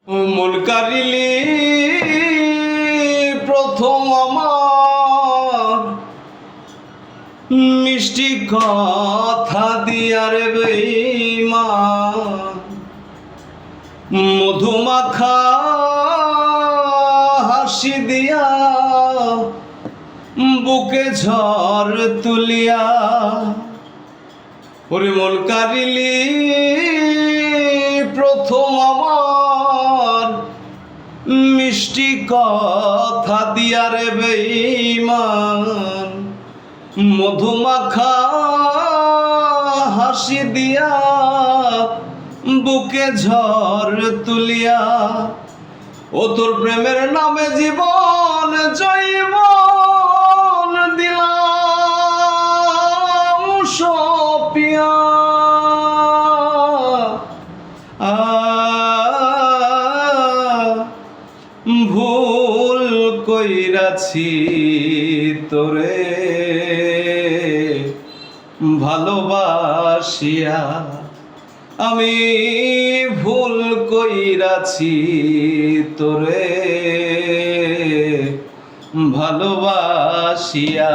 মন কারিলি প্রথম আমার মিষ্টি কথা দিয়ার বেঈমান মধুমাখা হাসি দিয়া বুকে ঝড় তুলিয়া ওরে মন কারিলি প্রথম আমার মিষ্টি কথা দিয়া রে বেঈমান মধুমাখা হাসি দিয়া বুকে ঝড় তুলিয়া ও তোর প্রেমের নামে জীবন জৈবন দিলাম সপিয়া ভুল কইরাছি তোরে ভালোবাসিয়া আমি ভুল কইরাছি তোরে ভালোবাসিয়া।